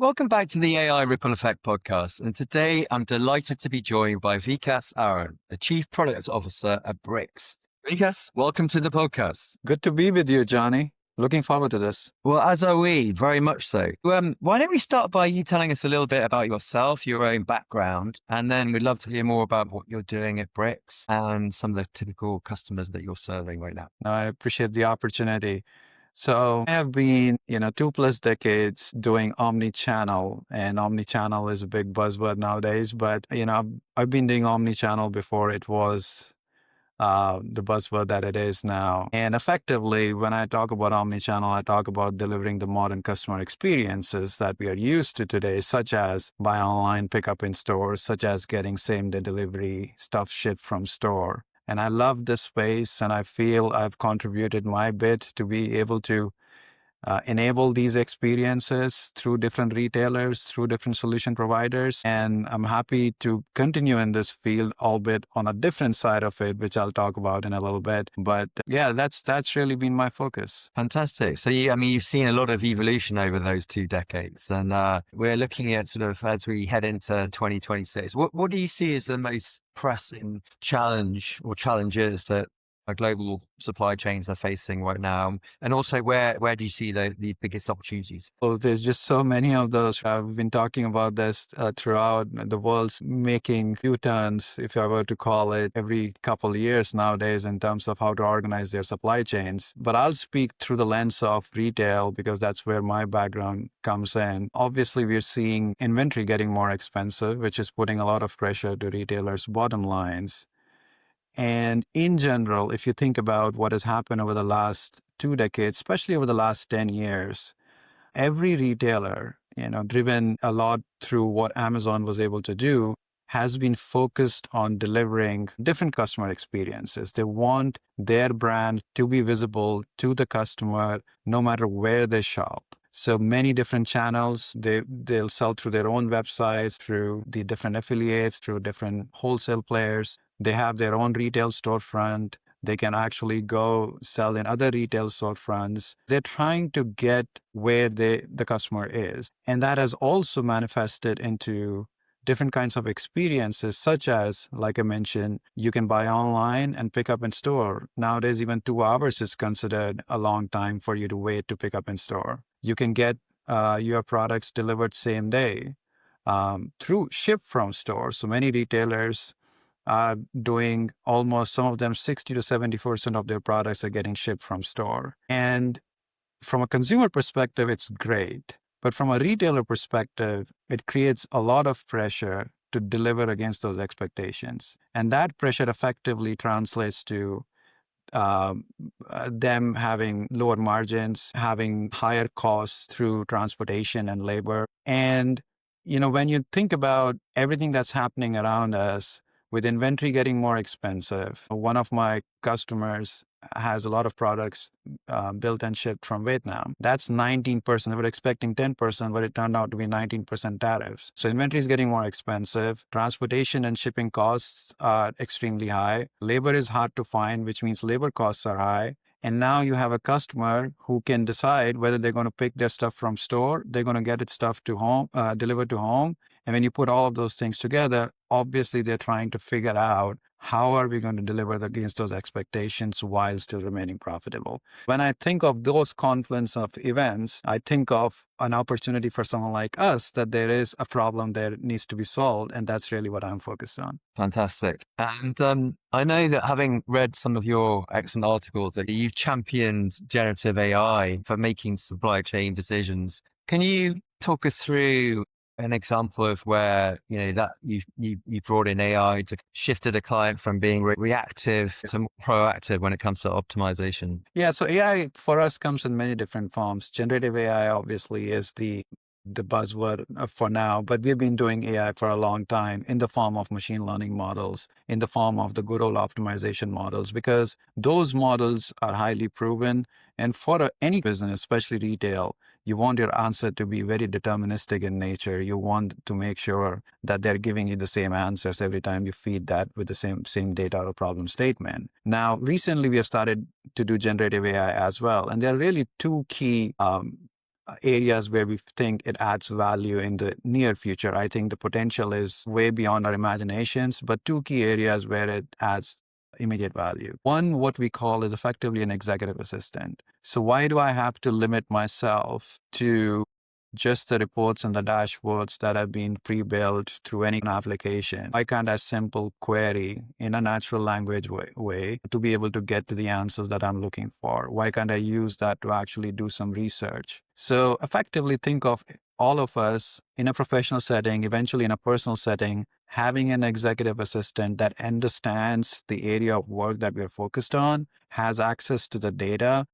Welcome back to the AI Ripple Effect podcast. And today I'm delighted to be joined by Vikas Aron, the Chief Product Officer at Bricz. Vikas, welcome to the podcast. Good to be with you, Johnny. Looking forward to this. Well, as are we, very much so. Why don't we start by you telling us a little bit about yourself, your own background, and then we'd love to hear more about what you're doing at Bricz and some of the typical customers that you're serving right now. I appreciate the opportunity. So I have been, 2+ decades doing omnichannel, and omnichannel is a big buzzword nowadays, but, I've been doing omnichannel before it was the buzzword that it is now. And effectively, when I talk about omnichannel, I talk about delivering the modern customer experiences that we are used to today, such as buy online, pick up in stores, such as getting same-day delivery, stuff shipped from store. And I love this space, and I feel I've contributed my bit to be able to enable these experiences through different retailers, through different solution providers. And I'm happy to continue in this field, albeit on a different side of it, which I'll talk about in a little bit. But yeah, that's really been my focus. Fantastic. So, you've seen a lot of evolution over those 2 decades, and we're looking at sort of as we head into 2026. What do you see as the most pressing challenge or challenges that our global supply chains are facing right now? And also, where do you see the biggest opportunities? Oh, there's just so many of those. I've been talking about this throughout. The world's making U-turns, if I were to call it, every couple of years nowadays in terms of how to organize their supply chains. But I'll speak through the lens of retail because that's where my background comes in. Obviously, we're seeing inventory getting more expensive, which is putting a lot of pressure to retailers' bottom lines. And in general, if you think about what has happened over the last 2 decades, especially over the last 10 years, every retailer, driven a lot through what Amazon was able to do, has been focused on delivering different customer experiences. They want their brand to be visible to the customer no matter where they shop. So many different channels. They'll sell through their own websites, through the different affiliates, through different wholesale players. They have their own retail storefront. They can actually go sell in other retail storefronts. They're trying to get where the customer is. And that has also manifested into different kinds of experiences, such as, like I mentioned, you can buy online and pick up in store. Nowadays, even 2 hours is considered a long time for you to wait to pick up in store. You can get your products delivered same day through ship from store. So many retailers are doing almost, some of them 60 to 70% of their products are getting shipped from store. And from a consumer perspective, it's great. But from a retailer perspective, it creates a lot of pressure to deliver against those expectations. And that pressure effectively translates to them having lower margins, having higher costs through transportation and labor. And, when you think about everything that's happening around us, with inventory getting more expensive, one of my customers has a lot of products built and shipped from Vietnam. That's 19%. They were expecting 10%, but it turned out to be 19% tariffs. So inventory is getting more expensive. Transportation and shipping costs are extremely high. Labor is hard to find, which means labor costs are high. And now you have a customer who can decide whether they're going to pick their stuff from store, they're going to get it stuff to home, delivered to home. And when you put all of those things together, obviously they're trying to figure out how are we going to deliver against those expectations while still remaining profitable. When I think of those confluence of events, I think of an opportunity for someone like us that there is a problem that needs to be solved. And that's really what I'm focused on. Fantastic. And I know that having read some of your excellent articles that you've championed generative AI for making supply chain decisions. Can you talk us through an example of where, that you brought in AI to shifted a client from being reactive to more proactive when it comes to optimization? Yeah, so AI for us comes in many different forms. Generative AI obviously is the buzzword for now, but we've been doing AI for a long time in the form of machine learning models, in the form of the good old optimization models, because those models are highly proven. And for any business, especially retail, you want your answer to be very deterministic in nature. You want to make sure that they're giving you the same answers every time you feed that with the same data or problem statement. Now, recently we have started to do generative AI as well. And there are really 2 key areas where we think it adds value in the near future. I think the potential is way beyond our imaginations, but two key areas where it adds immediate value. One, what we call is effectively an executive assistant. So why do I have to limit myself to just the reports and the dashboards that have been pre-built through any application? Why can't I simple query in a natural language way to be able to get to the answers that I'm looking for? Why can't I use that to actually do some research? So effectively think of all of us in a professional setting, eventually in a personal setting, having an executive assistant that understands the area of work that we're focused on, has access to the data,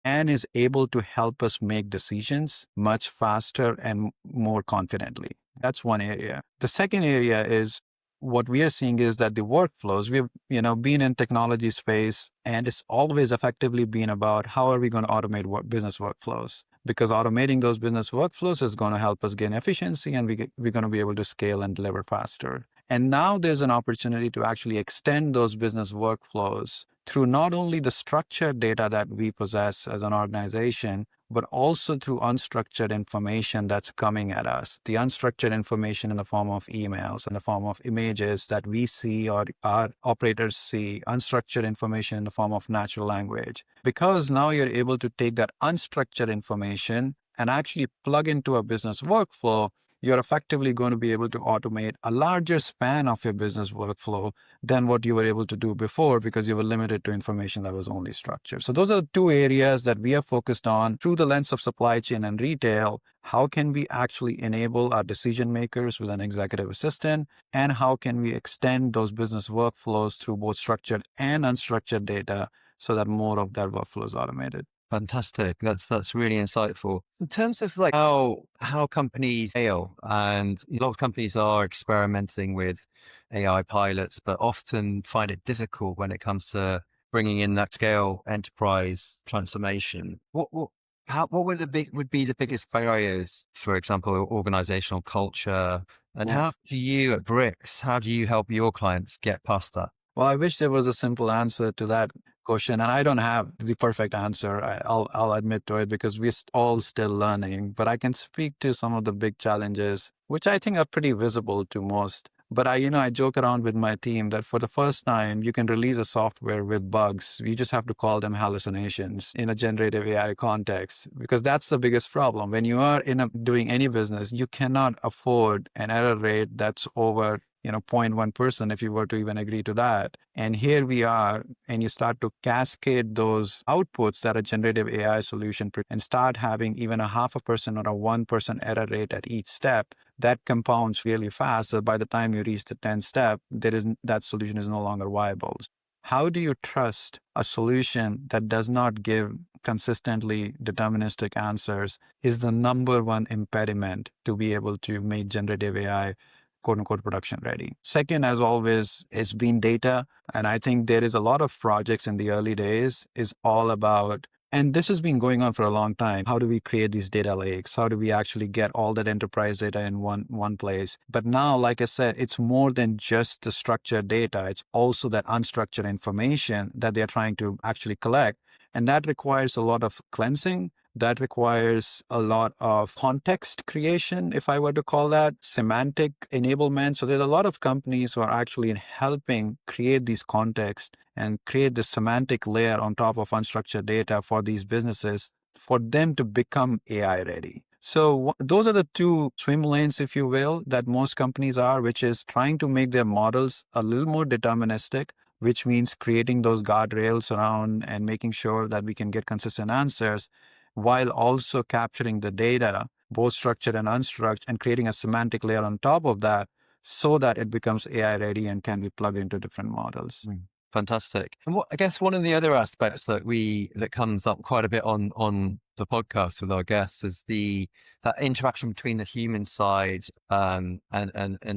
and is able to help us make decisions much faster and more confidently. That's one area. The second area is what we are seeing is that the workflows, we've been in technology space, and it's always effectively been about how are we going to automate business workflows? Because automating those business workflows is going to help us gain efficiency, and we're going to be able to scale and deliver faster. And now there's an opportunity to actually extend those business workflows through not only the structured data that we possess as an organization, but also through unstructured information that's coming at us. The unstructured information in the form of emails, in the form of images that we see or our operators see, unstructured information in the form of natural language. Because now you're able to take that unstructured information and actually plug into a business workflow, you're effectively going to be able to automate a larger span of your business workflow than what you were able to do before, because you were limited to information that was only structured. So those are the two areas that we are focused on through the lens of supply chain and retail. How can we actually enable our decision makers with an executive assistant? And how can we extend those business workflows through both structured and unstructured data so that more of that workflow is automated? Fantastic. That's really insightful. In terms of like how companies fail, and a lot of companies are experimenting with AI pilots, but often find it difficult when it comes to bringing in that scale enterprise transformation. What would be the biggest barriers, for example, organizational culture, and Yeah. how do you at Bricz, how do you help your clients get past that? Well, I wish there was a simple answer to that question, and I don't have the perfect answer. I'll admit to it, because we're all still learning. But I can speak to some of the big challenges, which I think are pretty visible to most. But I joke around with my team that for the first time, you can release a software with bugs. You just have to call them hallucinations in a generative AI context, because that's the biggest problem. When you are doing any business, you cannot afford an error rate that's over 0.1% if you were to even agree to that. And here we are, and you start to cascade those outputs that a generative AI solution and start having even a 0.5% or a 1% error rate at each step. That compounds really fast. So by the time you reach the 10th step, that solution is no longer viable. How do you trust a solution that does not give consistently deterministic answers is the number one impediment to be able to make generative AI quote unquote production ready. Second, as always, it's been data. And I think there is a lot of projects in the early days is all about, and this has been going on for a long time. How do we create these data lakes? How do we actually get all that enterprise data in one place? But now, like I said, it's more than just the structured data. It's also that unstructured information that they're trying to actually collect. And that requires a lot of cleansing. That requires a lot of context creation, if I were to call that, semantic enablement. So there's a lot of companies who are actually helping create these contexts and create the semantic layer on top of unstructured data for these businesses, for them to become AI ready. So those are the two swim lanes, if you will, that most companies are, which is trying to make their models a little more deterministic, which means creating those guardrails around and making sure that we can get consistent answers, while also capturing the data, both structured and unstructured, and creating a semantic layer on top of that so that it becomes AI ready and can be plugged into different models. Fantastic. And I guess one of the other aspects that comes up quite a bit on the podcast with our guests is that interaction between the human side and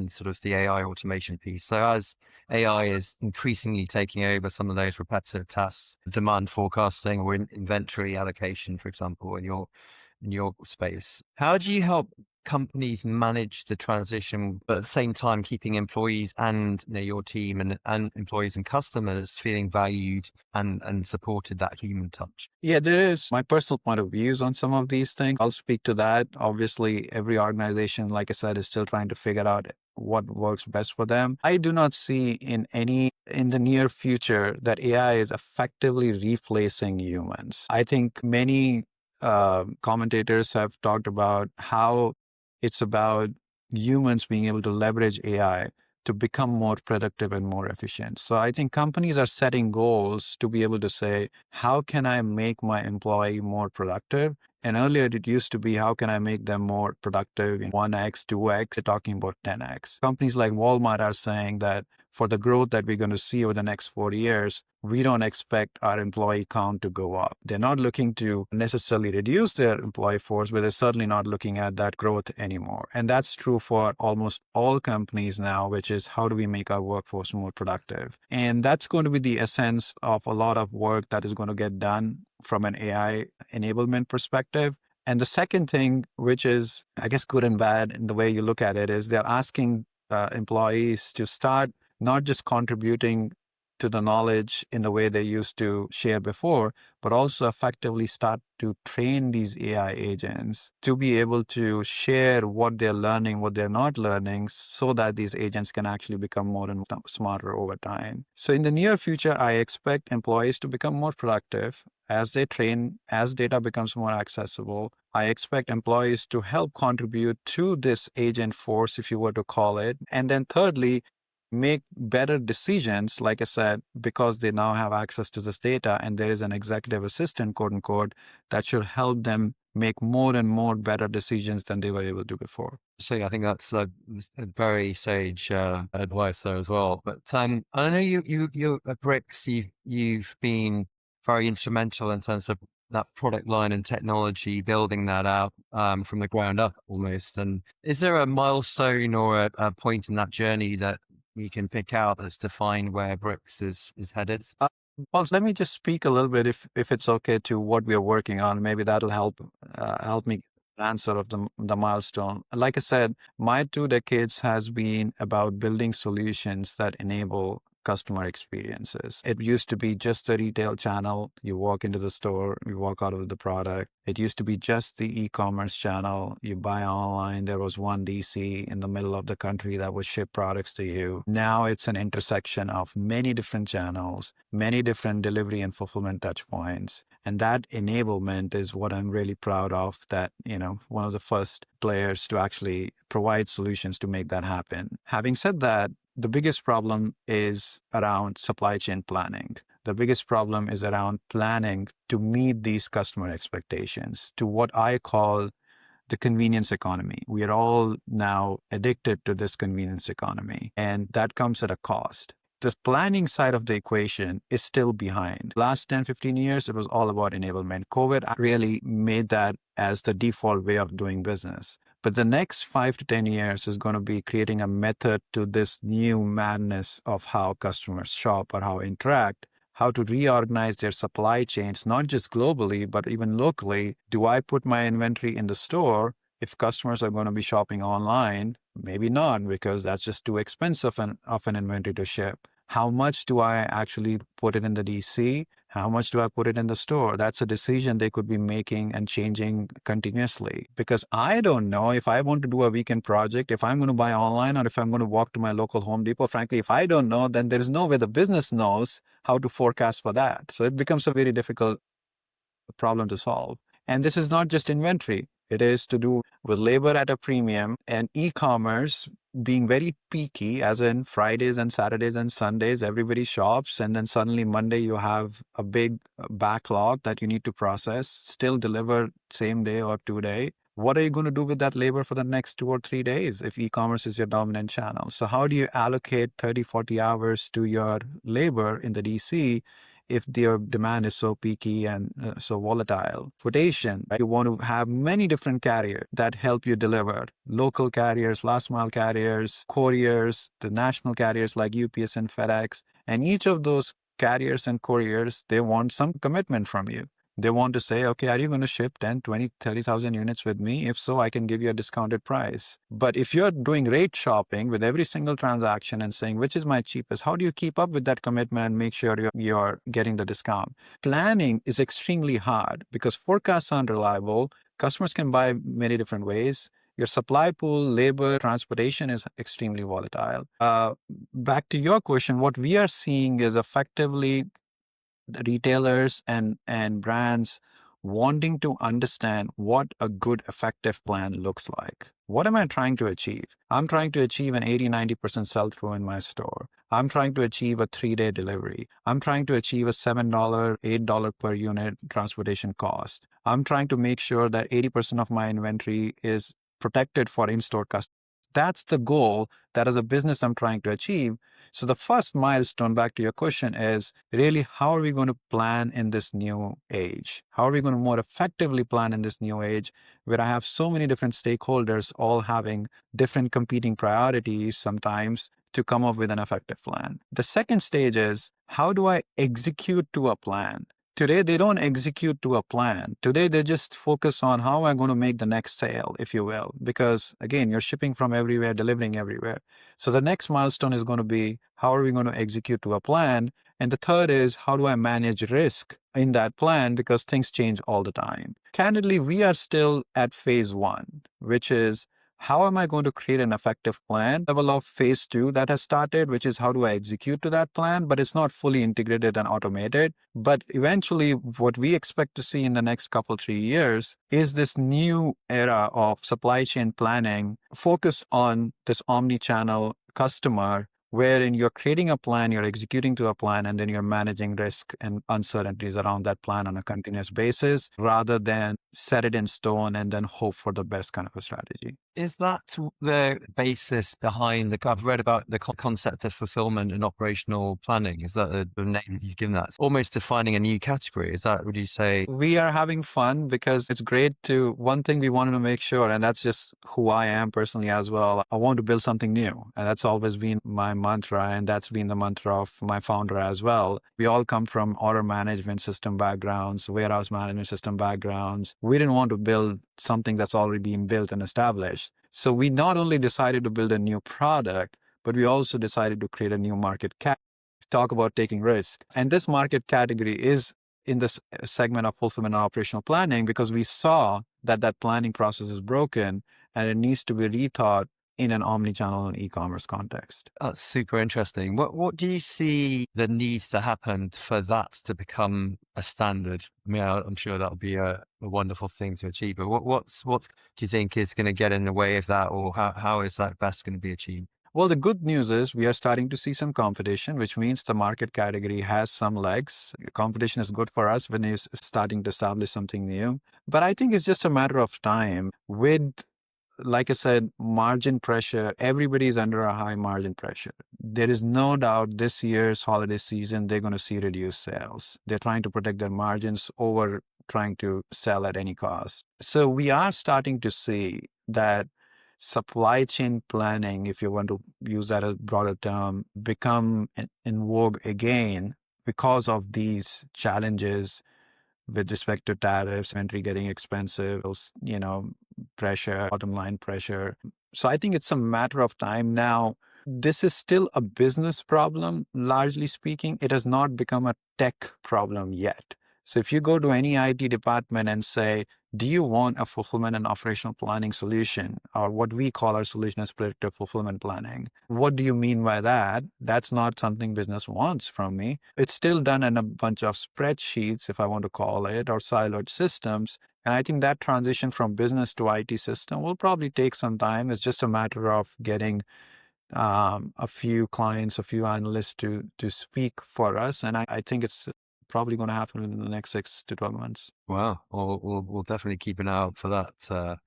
sort of the AI automation piece. So as AI is increasingly taking over some of those repetitive tasks, demand forecasting or inventory allocation, for example, in your space, how do you help companies manage the transition, but at the same time keeping employees and your team and employees and customers feeling valued and supported, that human touch? Yeah, there is my personal point of views on some of these things. I'll speak to that. Obviously, every organization, like I said, is still trying to figure out what works best for them. I do not see in the near future that AI is effectively replacing humans. I think many commentators have talked about how it's about humans being able to leverage AI to become more productive and more efficient. So I think companies are setting goals to be able to say, how can I make my employee more productive? And earlier it used to be, how can I make them more productive in 1x, 2x? They're talking about 10x. Companies like Walmart are saying that for the growth that we're going to see over the next 4 years, we don't expect our employee count to go up. They're not looking to necessarily reduce their employee force, but they're certainly not looking at that growth anymore. And that's true for almost all companies now, which is how do we make our workforce more productive? And that's going to be the essence of a lot of work that is going to get done from an AI enablement perspective. And the second thing, which is, I guess, good and bad in the way you look at it, is they're asking employees to start not just contributing to the knowledge in the way they used to share before, but also effectively start to train these AI agents to be able to share what they're learning, what they're not learning, so that these agents can actually become more and smarter over time. So in the near future, I expect employees to become more productive as they train, as data becomes more accessible. I expect employees to help contribute to this agent force, if you were to call it. And then thirdly, make better decisions, like I said, because they now have access to this data and there is an executive assistant, quote unquote, that should help them make more and more better decisions than they were able to before. So I think that's a very sage advice there as well. But I know you at Bricks, you've been very instrumental in terms of that product line and technology, building that out from the ground up almost. And is there a milestone or a point in that journey that we can pick out that's defined where Bricks is headed? Well, let me just speak a little bit, if it's okay, to what we are working on. Maybe that'll help me answer of the milestone. Like I said, my 2 decades has been about building solutions that enable customer experiences. It used to be just the retail channel. You walk into the store, you walk out with the product. It used to be just the e-commerce channel. You buy online. There was one DC in the middle of the country that would ship products to you. Now it's an intersection of many different channels, many different delivery and fulfillment touch points. And that enablement is what I'm really proud of, that, one of the first players to actually provide solutions to make that happen. Having said that, the biggest problem is around supply chain planning. The biggest problem is around planning to meet these customer expectations, to what I call the convenience economy. We are all now addicted to this convenience economy, and that comes at a cost. The planning side of the equation is still behind. Last 10, 15 years, it was all about enablement. COVID really made that as the default way of doing business. But the next 5 to 10 years is going to be creating a method to this new madness of how customers shop or how interact, how to reorganize their supply chains, not just globally, but even locally. Do I put my inventory in the store if customers are going to be shopping online? Maybe not, because that's just too expensive of an inventory to ship. How much do I actually put it in the DC? How much do I put it in the store? That's a decision they could be making and changing continuously. Because I don't know if I want to do a weekend project, if I'm going to buy online or if I'm going to walk to my local Home Depot. Frankly, if I don't know, then there is no way the business knows how to forecast for that. So it becomes a very difficult problem to solve. And this is not just inventory. It is to do with labor at a premium and e-commerce being very peaky, as in Fridays and Saturdays and Sundays, everybody shops. And then suddenly Monday, you have a big backlog that you need to process, still deliver same day or 2 day. What are you going to do with that labor for the next 2 or 3 days if e-commerce is your dominant channel? So how do you allocate 30, 40 hours to your labor in the DC if their demand is so peaky and so volatile? Transportation, right? You want to have many different carriers that help you deliver. Local carriers, last mile carriers, couriers, the national carriers like UPS and FedEx. And each of those carriers and couriers, they want some commitment from you. They want to say, okay, are you going to ship 10, 20, 30,000 units with me? If so, I can give you a discounted price. But if you're doing rate shopping with every single transaction and saying, which is my cheapest, how do you keep up with that commitment and make sure you're getting the discount? Planning is extremely hard because forecasts are unreliable. Customers can buy many different ways. Your supply pool, labor, transportation is extremely volatile. Back to your question, what we are seeing is effectively the retailers and brands wanting to understand what a good effective plan looks like. What am I trying to achieve? I'm trying to achieve an 80-90% sell-through in my store. I'm trying to achieve a 3-day delivery. I'm trying to achieve a $7, $8 per unit transportation cost. I'm trying to make sure that 80% of my inventory is protected for in-store customers. That's the goal that as a business I'm trying to achieve. So the first milestone, back to your question, is really how are we going to plan in this new age? How are we going to more effectively plan in this new age where I have so many different stakeholders all having different competing priorities sometimes to come up with an effective plan? The second stage is how do I execute to a plan? Today, they don't execute to a plan. Today, they just focus on how am I going to make the next sale, if you will, because again, you're shipping from everywhere, delivering everywhere. So the next milestone is going to be how are we going to execute to a plan? And the third is how do I manage risk in that plan because things change all the time. Candidly, we are still at phase one, which is how am I going to create an effective plan? Level of phase two that has started, which is how do I execute to that plan, but it's not fully integrated and automated. But eventually, what we expect to see in the next couple, 3 years is this new era of supply chain planning focused on this omnichannel customer, wherein you're creating a plan, you're executing to a plan, and then you're managing risk and uncertainties around that plan on a continuous basis rather than set it in stone and then hope for the best kind of a strategy. Is that the basis behind I've read about the concept of fulfillment and operational planning. Is that the name that you've given that? It's almost defining a new category. Is that, would you say? We are having fun because it's great to, one thing we wanted to make sure, and that's just who I am personally as well. I want to build something new. And that's always been my mantra. And that's been the mantra of my founder as well. We all come from order management system backgrounds, warehouse management system backgrounds. We didn't want to build something that's already been built and established. So we not only decided to build a new product, but we also decided to create a new market category. Talk about taking risk. And this market category is in this segment of fulfillment and operational planning because we saw that that planning process is broken and it needs to be rethought in an omnichannel and e-commerce context. That's super interesting. What do you see that needs to happen for that to become a standard? I mean, I'm sure that'll be a wonderful thing to achieve, but what do you think is going to get in the way of that, or how is that best going to be achieved? Well, the good news is we are starting to see some competition, which means the market category has some legs. Competition is good for us when you're starting to establish something new. But I think it's just a matter of time. With, like I said, margin pressure, everybody's under a high margin pressure. There is no doubt this year's holiday season, they're going to see reduced sales. They're trying to protect their margins over trying to sell at any cost. So we are starting to see that supply chain planning, if you want to use that as a broader term, become in vogue again because of these challenges with respect to tariffs, inventory getting expensive, pressure, bottom line pressure. So I think it's a matter of time now. This is still a business problem, largely speaking. It has not become a tech problem yet. So if you go to any IT department and say, do you want a fulfillment and operational planning solution, or what we call our solution as predictive fulfillment planning? What do you mean by that? That's not something business wants from me. It's still done in a bunch of spreadsheets, if I want to call it, or siloed systems. And I think that transition from business to IT system will probably take some time. It's just a matter of getting a few clients, a few analysts to speak for us. And I think it's probably going to happen in the next 6 to 12 months. Wow. We'll definitely keep an eye out for that to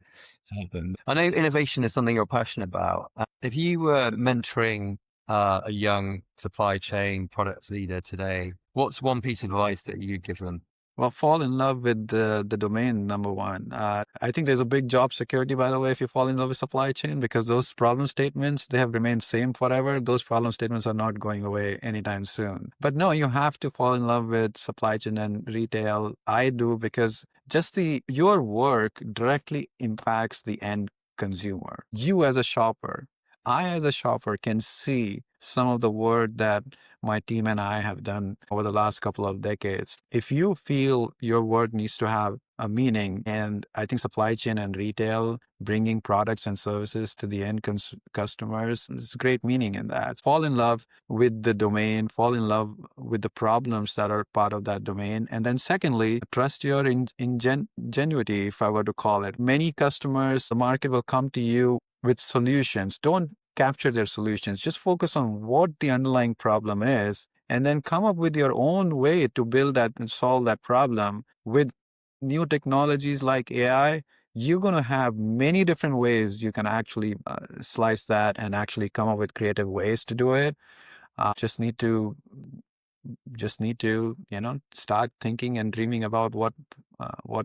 happen. I know innovation is something you're passionate about. If you were mentoring a young supply chain product leader today, what's one piece of advice that you'd give them? Well, fall in love with the domain, number one. I think there's a big job security, by the way, if you fall in love with supply chain, because those problem statements, they have remained same forever. Those problem statements are not going away anytime soon. But no, you have to fall in love with supply chain and retail. I do, because just your work directly impacts the end consumer. You as a shopper, I as a shopper can see some of the work that my team and I have done over the last couple of decades. If you feel your work needs to have a meaning, and I think supply chain and retail, bringing products and services to the end customers, there's great meaning in that. Fall in love with the domain, fall in love with the problems that are part of that domain. And then secondly, trust your ingenuity, if I were to call it. Many customers, the market will come to you with solutions. Don't capture their solutions. Just focus on what the underlying problem is, and then come up with your own way to build that and solve that problem. With new technologies like AI, you're going to have many different ways you can actually slice that and actually come up with creative ways to do it. Just need to, start thinking and dreaming about what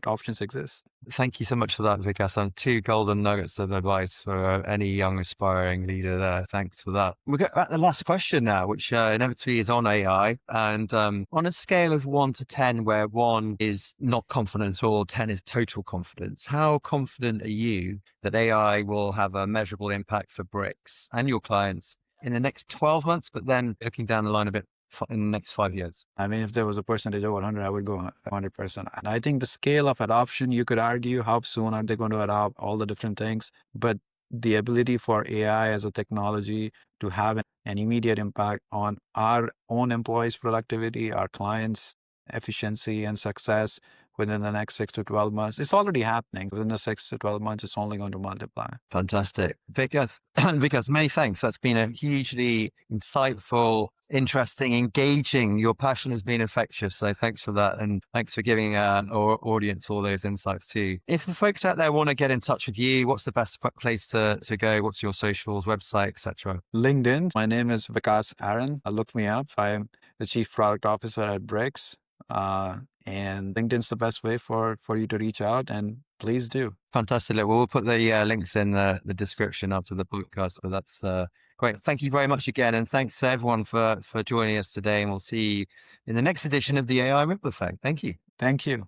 options exist. Thank you so much for that, Vikas. And two golden nuggets of advice for any young aspiring leader there. Thanks for that. We'll get back to the last question now, which inevitably is on AI. And on a scale of 1 to 10, where 1 is not confident or 10 is total confidence, how confident are you that AI will have a measurable impact for Bricz and your clients in the next 12 months, but then looking down the line a bit in the next 5 years? I mean, if there was a percentage of 100, I would go 100%. And I think the scale of adoption, you could argue how soon are they going to adopt all the different things, but the ability for AI as a technology to have an immediate impact on our own employees' productivity, our clients' efficiency and success within the next 6 to 12 months. It's already happening. Within the 6 to 12 months, it's only going to multiply. Fantastic. Vikas, many thanks. That's been a hugely insightful, interesting, engaging. Your passion has been infectious. So thanks for that. And thanks for giving our audience all those insights too. If the folks out there want to get in touch with you, what's the best place to go? What's your socials, website, etc.? LinkedIn. My name is Vikas Aron. Look me up. I'm the Chief Product Officer at Bricz. And LinkedIn's the best way for you to reach out, and please do. Fantastic. We'll put the links in the description after the podcast, but that's great. Thank you very much again. And thanks to everyone for joining us today. And we'll see you in the next edition of the AI Ripple Effect. Thank you. Thank you.